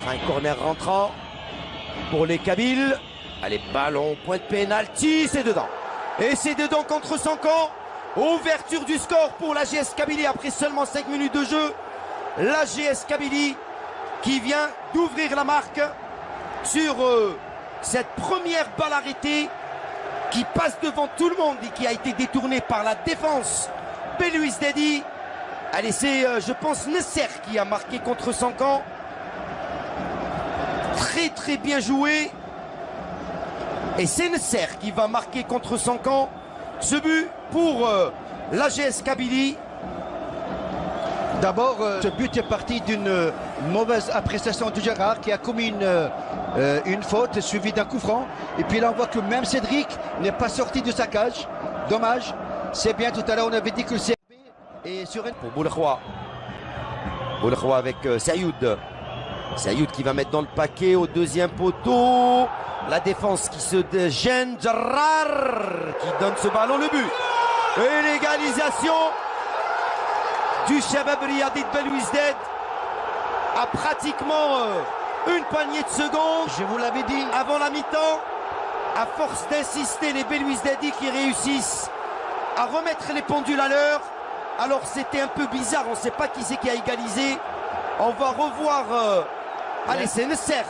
Un corner rentrant pour les Kabyles. Allez, ballon, point de pénalty, c'est dedans. Et c'est dedans contre son camp. Ouverture du score pour la GS Kabylie après seulement 5 minutes de jeu. La GS Kabylie qui vient d'ouvrir la marque sur cette première balle arrêtée qui passe devant tout le monde et qui a été détournée par la défense Belouizdadi. Allez, c'est je pense Nasser qui a marqué contre son camp. Très très bien joué. Et c'est Nasser qui va marquer contre son camp ce but pour l'AGS Kabylie. D'abord, ce but est parti d'une mauvaise appréciation de Gérard qui a commis une faute suivie d'un coup franc. Et puis là, on voit que même Cédric n'est pas sorti de sa cage. Dommage. C'est bien, tout à l'heure, on avait dit que le CRB est sur une... Pour Boulkhroua. Boulkhroua avec Sayoud. Sayoud qui va mettre dans le paquet au deuxième poteau. La défense qui se gêne. Jarrar qui donne ce ballon, le but. Et l'égalisation du Shabab Riyadit Belouizdad à pratiquement une poignée de secondes. Je vous l'avais dit. Avant la mi-temps, à force d'insister, les Belouizdadi qui réussissent à remettre les pendules à l'heure. Alors c'était un peu bizarre, on ne sait pas qui c'est qui a égalisé. On va revoir... allez, c'est Nasser.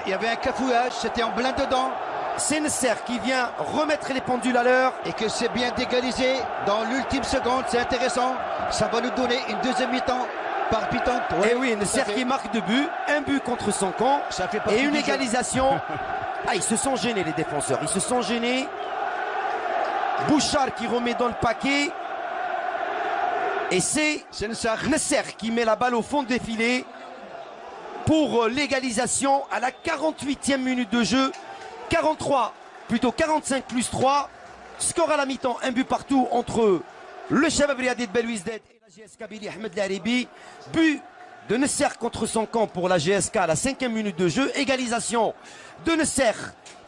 Il y avait un cafouillage, c'était en plein dedans. C'est Nasser qui vient remettre les pendules à l'heure. Et que c'est bien d'égaliser dans l'ultime seconde, c'est intéressant. Ça va nous donner une deuxième mi-temps palpitante. Ouais, et oui, Nasser qui marque 2 buts, un but contre son camp et une égalisation. Ah, ils se sont gênés les défenseurs, ils se sont gênés. Bouchard qui remet dans le paquet. Et c'est Nasser qui met la balle au fond des filets pour l'égalisation à la 48e minute de jeu. 43, plutôt 45 plus 3. Score à la mi-temps, un but partout entre le Shabab Riyadit Belouizdad et la GS Kabylie Ahmed Laribi. But de Nasser contre son camp pour la GSK à la 5e minute de jeu. Égalisation de Nasser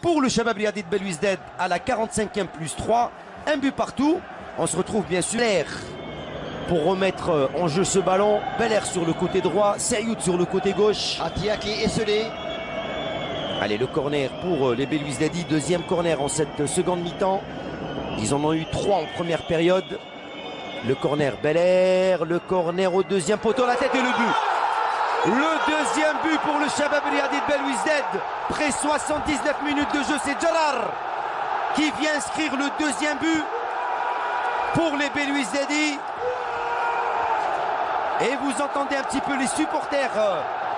pour le Shabab Riyadit Belouizdad à la 45e plus 3. Un but partout. On se retrouve bien sûr pour remettre en jeu ce ballon. Belair sur le côté droit, Sayoud sur le côté gauche. Atia qui est esselé. Allez, le corner pour les Belouizdadi. Deuxième corner en cette seconde mi-temps. Ils en ont eu 3 en première période. Le corner Belair, le corner au deuxième poteau, la tête et le but. Le deuxième but pour le Shabab Riyadit Belouizdad. Après 79 minutes de jeu, c'est Jarrar qui vient inscrire le deuxième but pour les Belouizdadi. Et vous entendez un petit peu les supporters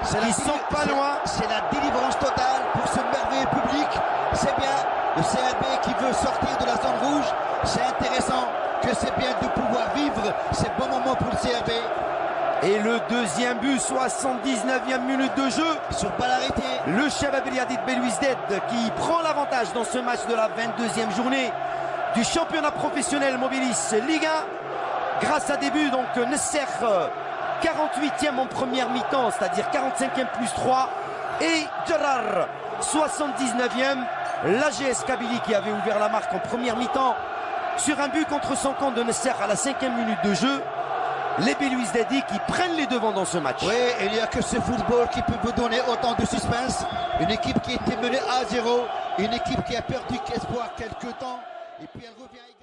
qui sont pas loin. C'est la délivrance totale pour ce merveilleux public. C'est bien le CRB qui veut sortir de la zone rouge. C'est intéressant que c'est bien de pouvoir vivre ces bons moments pour le CRB. Et le deuxième but, 79e minute de jeu. Sur balle arrêtée. Le Shabab Riyadit Belouizdad qui prend l'avantage dans ce match de la 22e journée du championnat professionnel Mobilis Ligue 1. Grâce à des buts, donc Nasser 48e en première mi-temps, c'est-à-dire 45e plus 3. Et Jarrar 79e. L'AGS Kabylie qui avait ouvert la marque en première mi-temps sur un but contre son camp de Nasser à la 5e minute de jeu. Les Belouizdadi qui prennent les devants dans ce match. Oui, il n'y a que ce football qui peut vous donner autant de suspense. Une équipe qui était menée à 0, une équipe qui a perdu espoir quelques temps, et puis elle revient également.